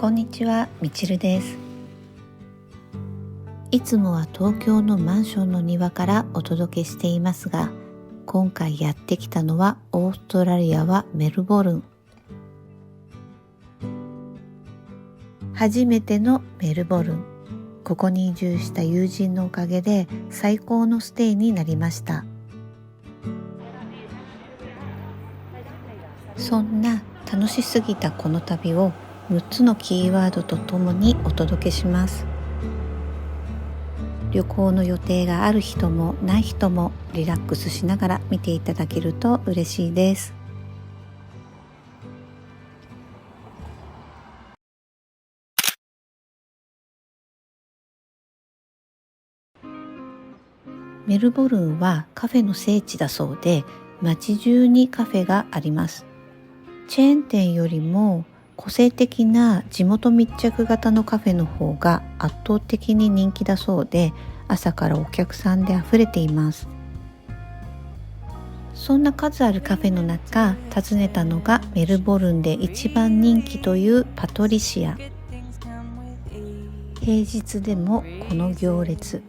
こんにちは、みちるです。いつもは東京のマンションの庭からお届けしていますが、今回やってきたのはオーストラリアはメルボルン。初めてのメルボルン。ここに移住した友人のおかげで最高のステイになりました。そんな楽しすぎたこの旅を6つのキーワードとともにお届けします。旅行の予定がある人もない人もリラックスしながら見ていただけると嬉しいです。メルボルンはカフェの聖地だそうで、街中にカフェがあります。チェーン店よりも個性的な地元密着型のカフェの方が圧倒的に人気だそうで、朝からお客さんであふれています。そんな数あるカフェの中、訪ねたのがメルボルンで一番人気というパトリシア。平日でもこの行列。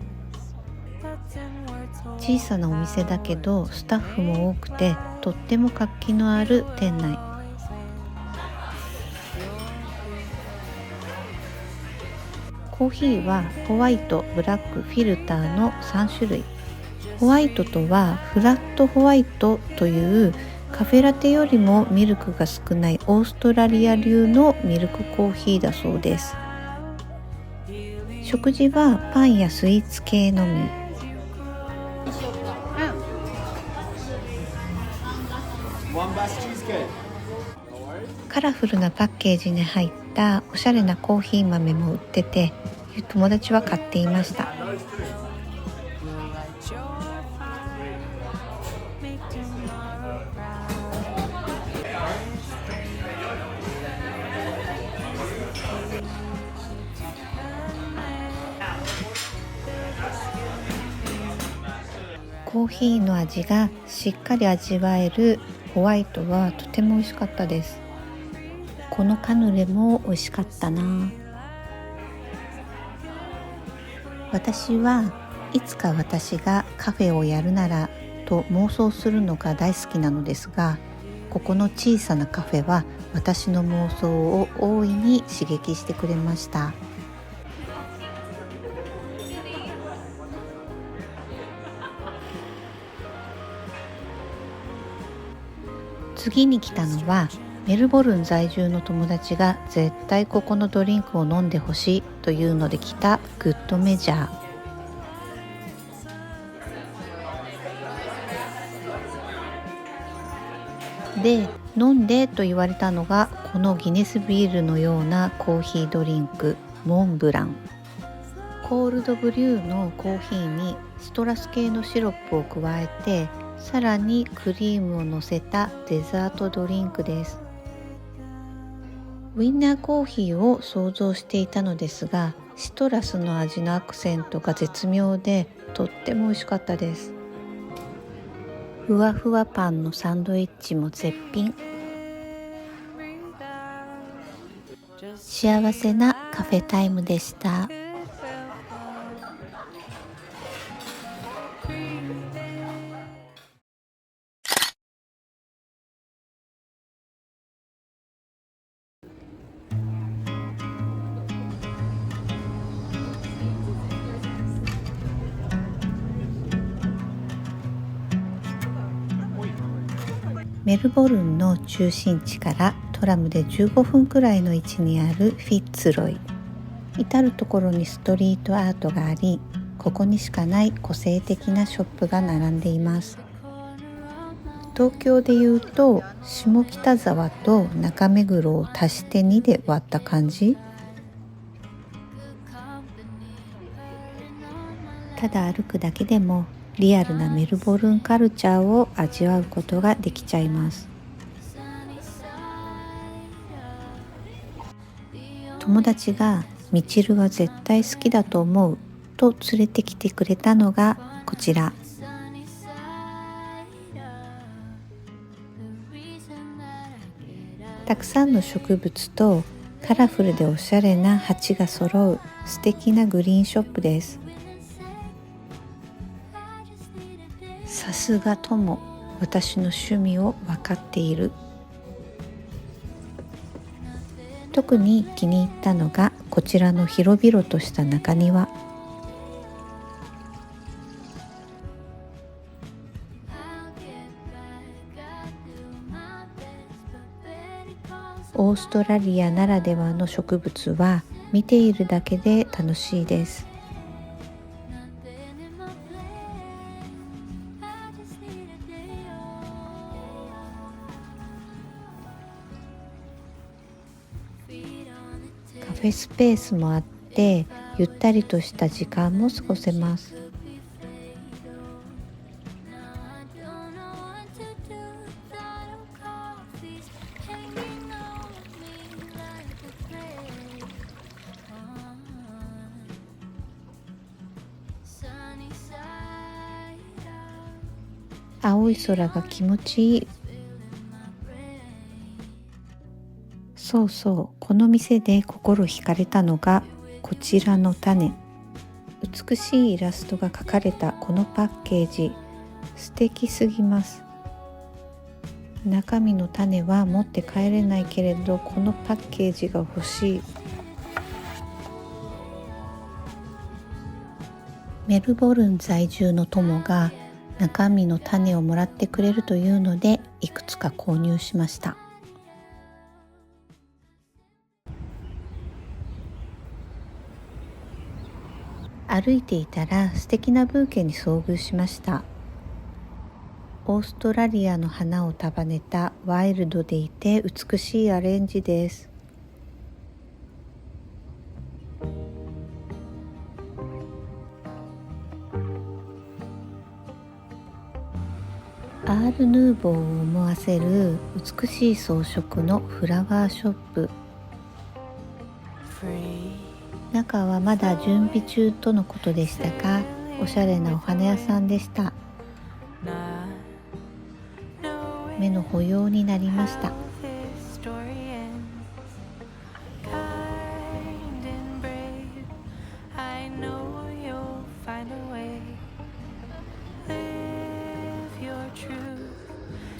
小さなお店だけどスタッフも多くて、とっても活気のある店内。コーヒーはホワイト、ブラック、フィルターの3種類。ホワイトとはフラットホワイトというカフェラテよりもミルクが少ないオーストラリア流のミルクコーヒーだそうです。食事はパンやスイーツ系のみ。カラフルなパッケージに入ったおしゃれなコーヒー豆も売ってて、友達は買っていました。コーヒーの味がしっかり味わえるホワイトはとても美味しかったです。このカヌレも美味しかったな。私はいつか私がカフェをやるならと妄想するのが大好きなのですが、ここの小さなカフェは私の妄想を大いに刺激してくれました。次に来たのはメルボルン在住の友達が絶対ここのドリンクを飲んでほしいというので来たグッドメジャーで、飲んでと言われたのがこのギネスビールのようなコーヒードリンク、モンブラン。コールドブリューのコーヒーにシトラス系のシロップを加えて、さらにクリームを乗せたデザートドリンクです。ウインナーコーヒーを想像していたのですが、シトラスの味のアクセントが絶妙でとっても美味しかったです。ふわふわパンのサンドイッチも絶品。幸せなカフェタイムでした。メルボルンの中心地からトラムで15分くらいの位置にあるフィッツロイ。至る所にストリートアートがあり、ここにしかない個性的なショップが並んでいます。東京でいうと下北沢と中目黒を足して2で割った感じ。ただ歩くだけでもリアルなメルボルンカルチャーを味わうことができちゃいます。友達がみちるが絶対好きだと思うと連れてきてくれたのがこちら。たくさんの植物とカラフルでおしゃれな鉢が揃う素敵なグリーンショップです。さすが友、私の趣味を分かっている。特に気に入ったのがこちらの広々とした中庭。オーストラリアならではの植物は見ているだけで楽しいです。カフェスペースもあってゆったりとした時間も過ごせます。青い空が気持ちいい。そうそう、この店で心惹かれたのがこちらの種。美しいイラストが描かれたこのパッケージ、素敵すぎます。中身の種は持って帰れないけれど、このパッケージが欲しい。メルボルン在住の友が中身の種をもらってくれるというので、いくつか購入しました。歩いていたら素敵なブーケに遭遇しました。オーストラリアの花を束ねたワイルドでいて美しいアレンジです。アール・ヌーボーを思わせる美しい装飾のフラワーショップ。中はまだ準備中とのことでしたが、おしゃれなお花屋さんでした。目の保養になりました。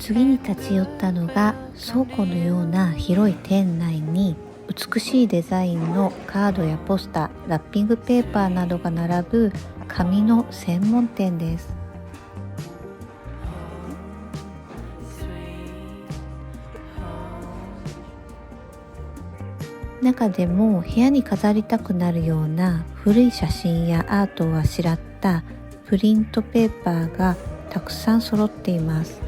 次に立ち寄ったのが倉庫のような広い店内に美しいデザインのカードやポスター、ラッピングペーパーなどが並ぶ紙の専門店です。中でも部屋に飾りたくなるような古い写真やアートをあしらったプリントペーパーがたくさん揃っています。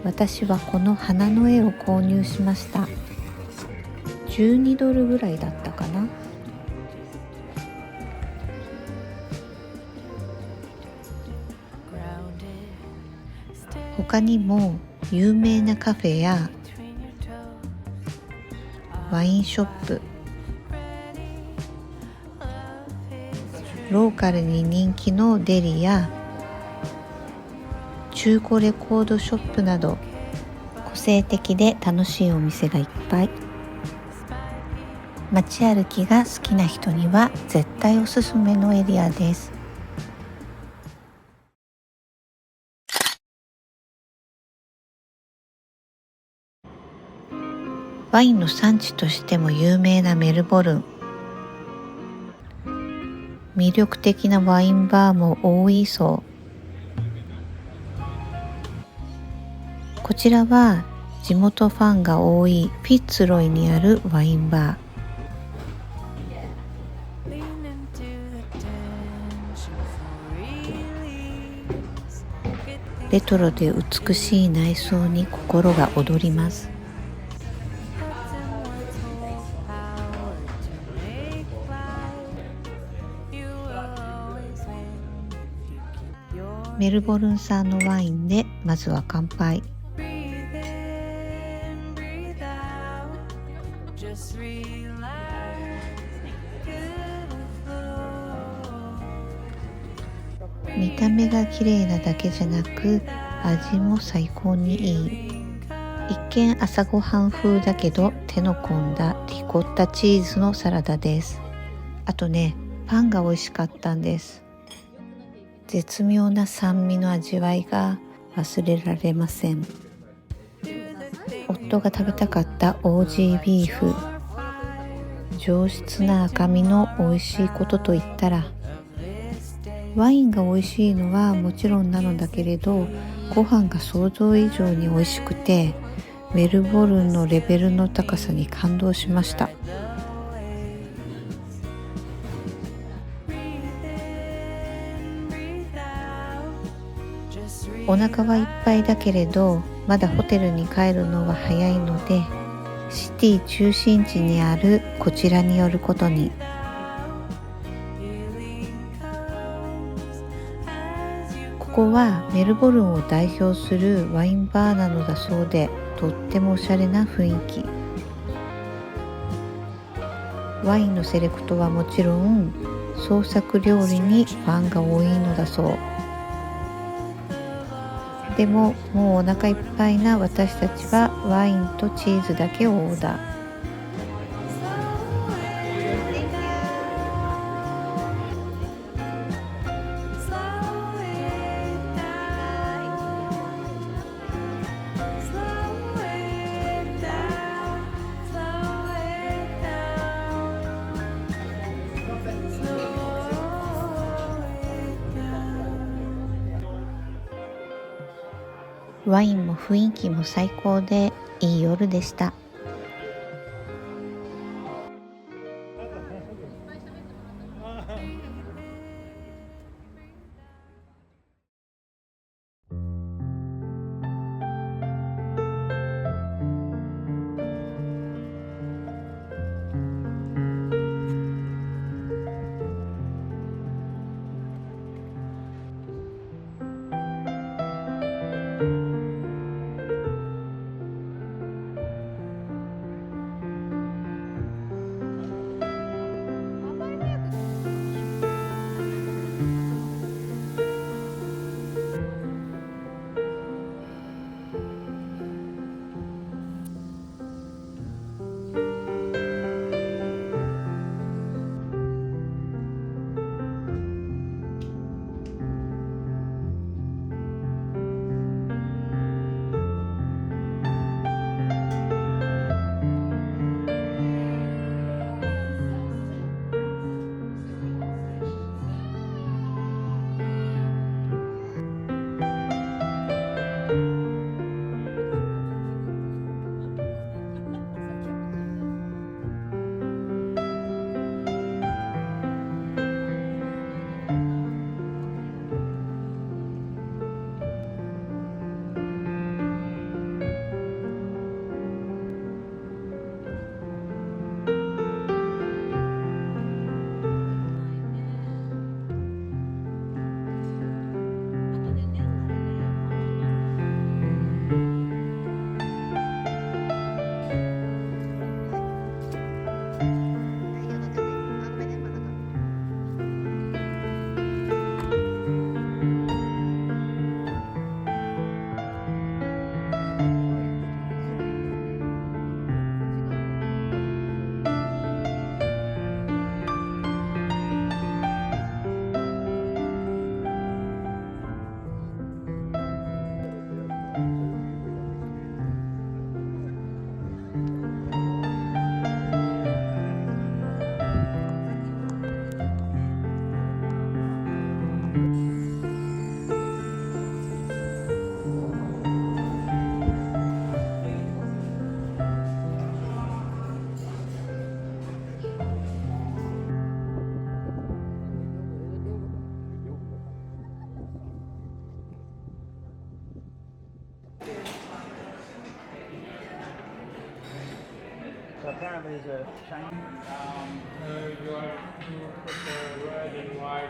私はこの花の絵を購入しました。12ドルぐらいだったかな。他にも有名なカフェやワインショップ、ローカルに人気のデリや中古レコードショップなど個性的で楽しいお店がいっぱい。街歩きが好きな人には絶対おすすめのエリアです。ワインの産地としても有名なメルボルン。魅力的なワインバーも多いそう。こちらは地元ファンが多いフィッツロイにあるワインバー。レトロで美しい内装に心が躍ります。メルボルン産のワインでまずは乾杯。見た目が綺麗なだけじゃなく、味も最高にいい。一見朝ごはん風だけど手の込んだリコッタチーズのサラダです。あとね、パンが美味しかったんです。絶妙な酸味の味わいが忘れられません。夫が食べたかったオージービーフ、上質な赤身の美味しいことといったら、ワインが美味しいのはもちろんなのだけれど、ご飯が想像以上に美味しくて、メルボルンのレベルの高さに感動しました。お腹はいっぱいだけれど、まだホテルに帰るのは早いので、シティ中心地にあるこちらに寄ることに。ここはメルボルンを代表するワインバーなのだそうで、とってもおしゃれな雰囲気。ワインのセレクトはもちろん、創作料理にファンが多いのだそう。でももうお腹いっぱいな私たちはワインとチーズだけをオーダー。ワインも雰囲気も最高でいい夜でした。Apparently there's a Chinese. You have to put the red and white.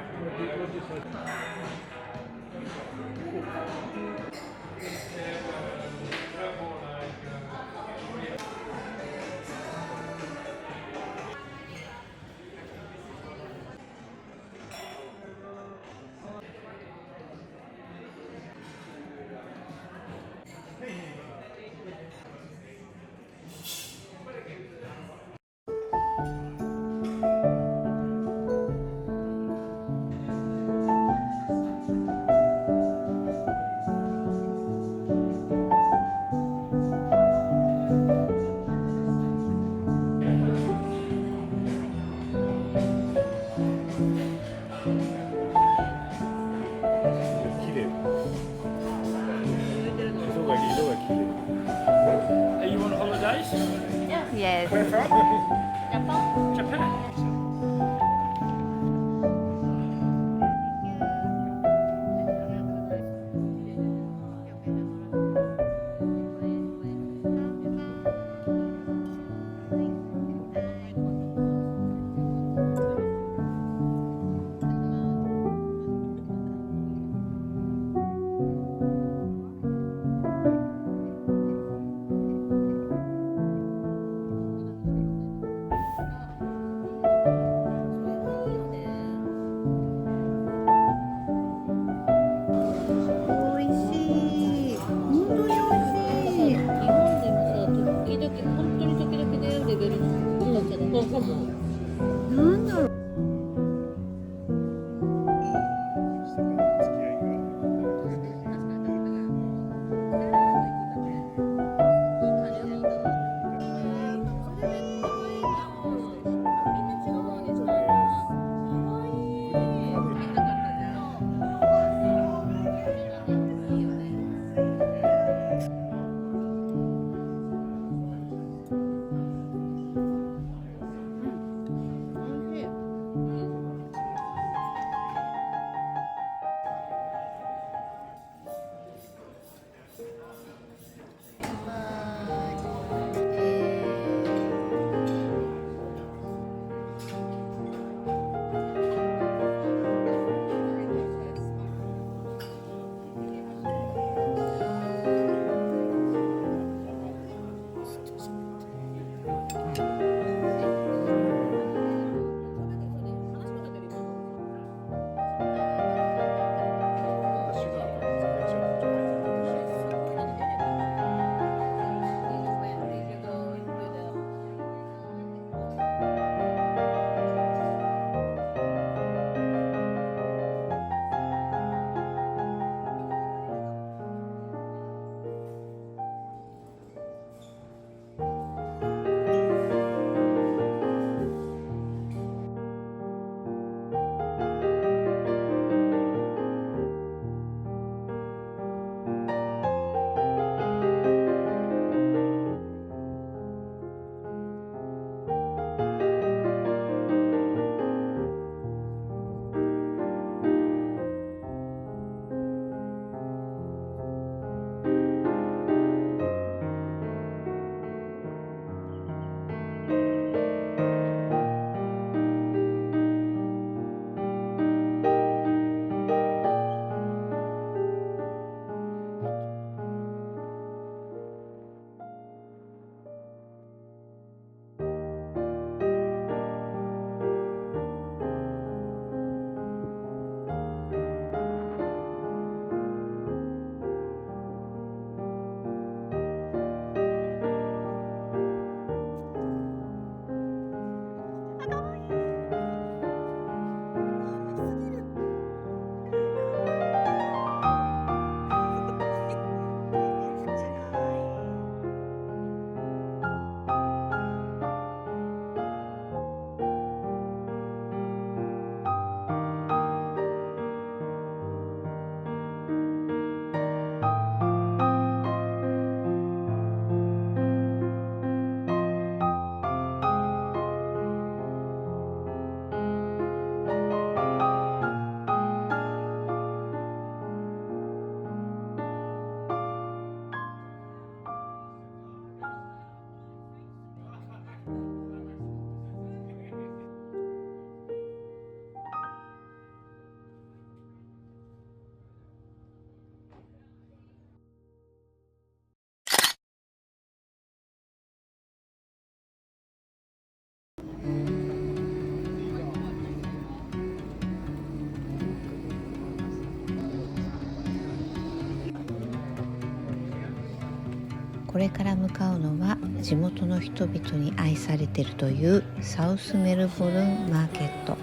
これから向かうのは地元の人々に愛されているというサウスメルボルンマーケット。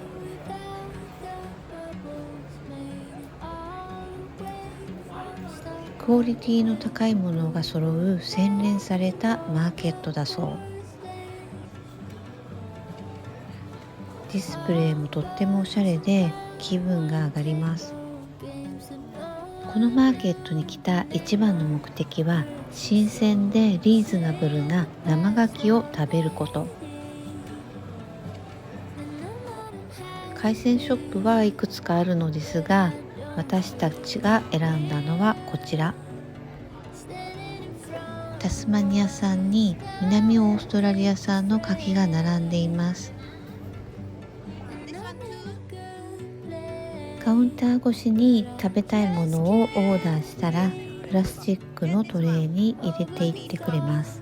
クオリティの高いものが揃う洗練されたマーケットだそう。ディスプレイもとってもおしゃれで気分が上がります。このマーケットに来た一番の目的は新鮮でリーズナブルな生牡蠣を食べること。海鮮ショップはいくつかあるのですが、私たちが選んだのはこちら。タスマニア産に南オーストラリア産の牡蠣が並んでいます。カウンター越しに食べたいものをオーダーしたらプラスチックのトレーに入れていってくれます。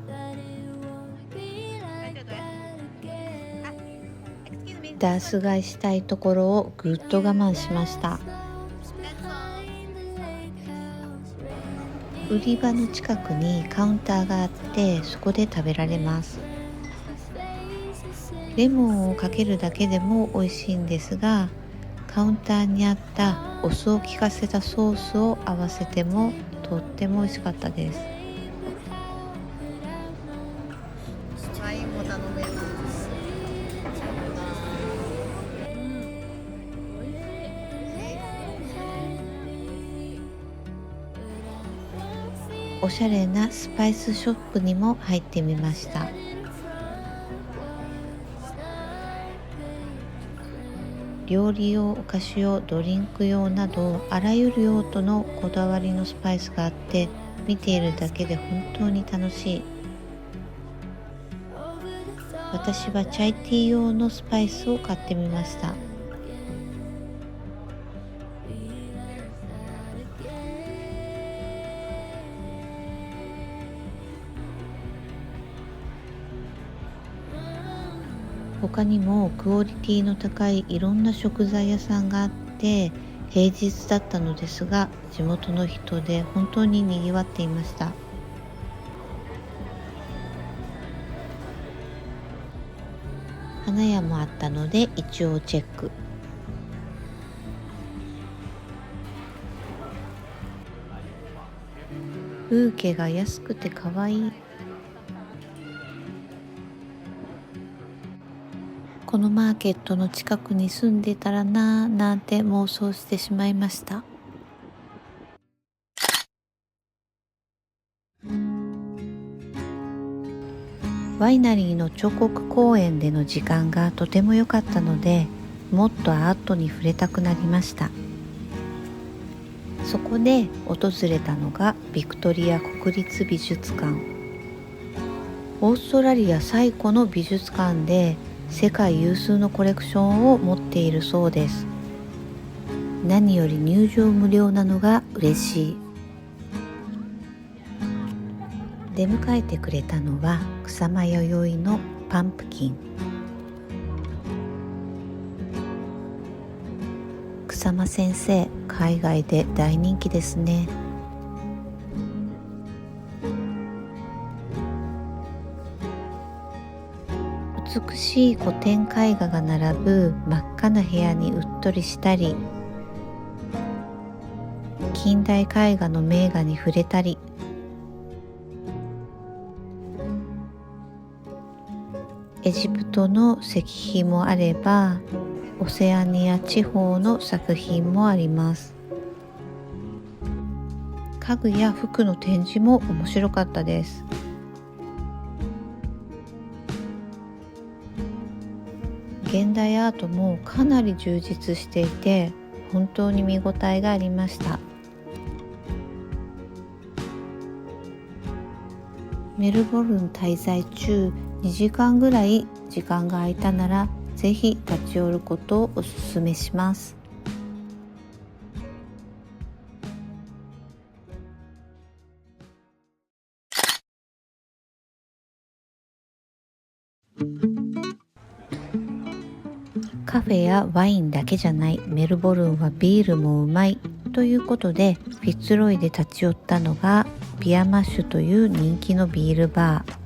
ダース買いしたいところをぐっと我慢しました。売り場の近くにカウンターがあってそこで食べられます。レモンをかけるだけでも美味しいんですが、カウンターにあったお酢を効かせたソースを合わせてもとっても美味しかったです。ワインも頼めます。おしゃれなスパイスショップにも入ってみました。料理用、お菓子用、ドリンク用などあらゆる用途のこだわりのスパイスがあって見ているだけで本当に楽しい。私はチャイティー用のスパイスを買ってみました。他にもクオリティの高いいろんな食材屋さんがあって平日だったのですが地元の人で本当に賑わっていました。花屋もあったので一応チェック。ブーケが安くてかわいい。このマーケットの近くに住んでたらなぁなんて妄想してしまいました。ワイナリーの彫刻公園での時間がとても良かったのでもっとアートに触れたくなりました。そこで訪れたのがビクトリア国立美術館。オーストラリア最古の美術館で世界有数のコレクションを持っているそうです。何より入場無料なのが嬉しい。出迎えてくれたのは草間弥生のパンプキン。草間先生、海外で大人気ですね。美しい古典絵画が並ぶ真っ赤な部屋にうっとりしたり、近代絵画の名画に触れたり、エジプトの石碑もあればオセアニア地方の作品もあります。家具や服の展示も面白かったです。現代アートもかなり充実していて本当に見応えがありました。メルボルン滞在中2時間ぐらい時間が空いたならぜひ立ち寄ることをおすすめします。カフェやワインだけじゃない、メルボルンはビールもうまい。ということでフィッツロイで立ち寄ったのがビアマッシュという人気のビールバー。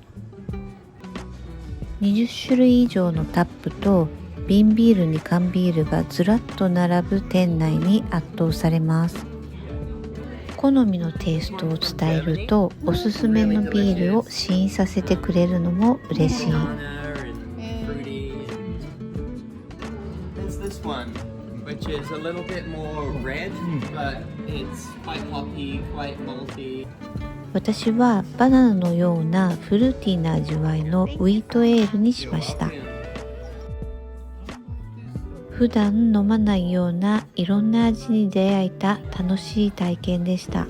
20種類以上のタップと瓶ビールに缶ビールがずらっと並ぶ店内に圧倒されます。好みのテイストを伝えるとおすすめのビールを試飲させてくれるのも嬉しい。Which is a little bit more red, but it's quite hoppy, quite malty. 私はバナナのようなフルーティーな味わいのウィートエールにしました。普段飲まないようないろんな味に出会えた楽しい体験でした。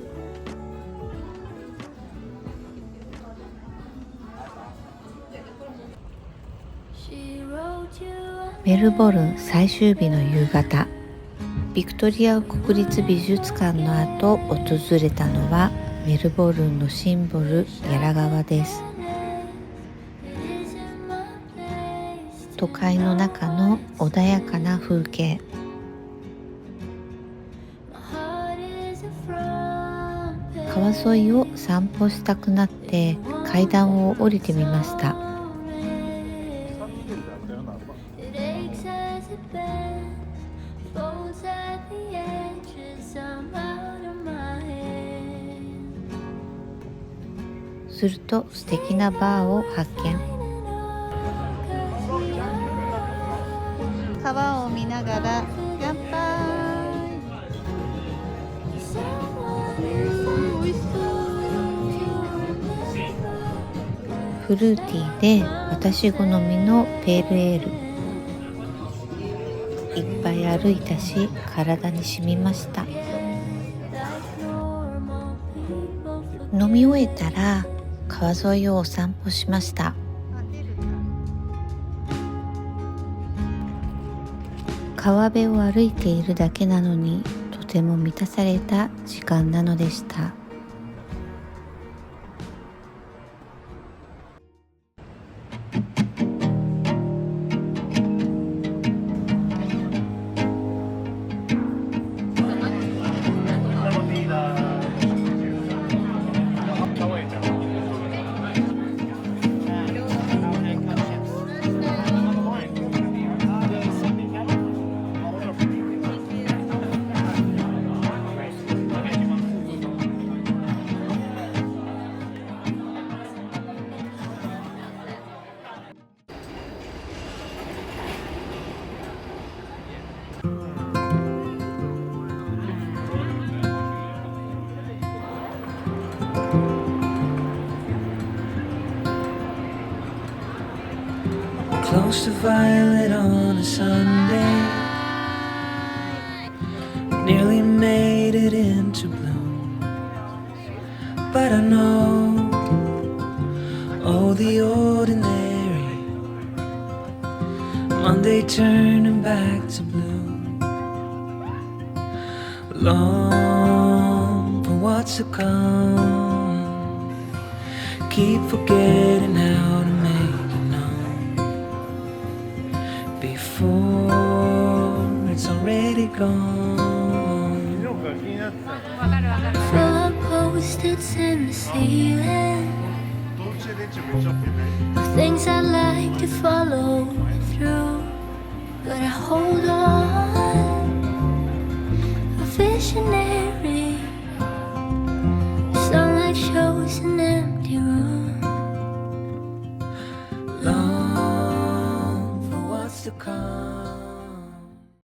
メルボルン最終日の夕方、ビクトリア国立美術館の後訪れたのはメルボルンのシンボルヤラ川です。都会の中の穏やかな風景。川沿いを散歩したくなって階段を降りてみました。すると素敵なバーを発見。川を見ながら乾杯。フルーティーで私好みのペールエール。いっぱい歩いたし体に染みました。飲み終えたら川沿いをお散歩しました。川辺を歩いているだけなのにとても満たされた時間なのでした。Close to violet on a Sunday, nearly made it into bloom. But I know, oh the ordinary, Monday turning back to blue. Long for what's to come, keep forgetting how to make before it's already gone. Four post-its in the ceiling of things I like to follow through, but I hold on. A visionary, sunlight shows an empty room. Long to come.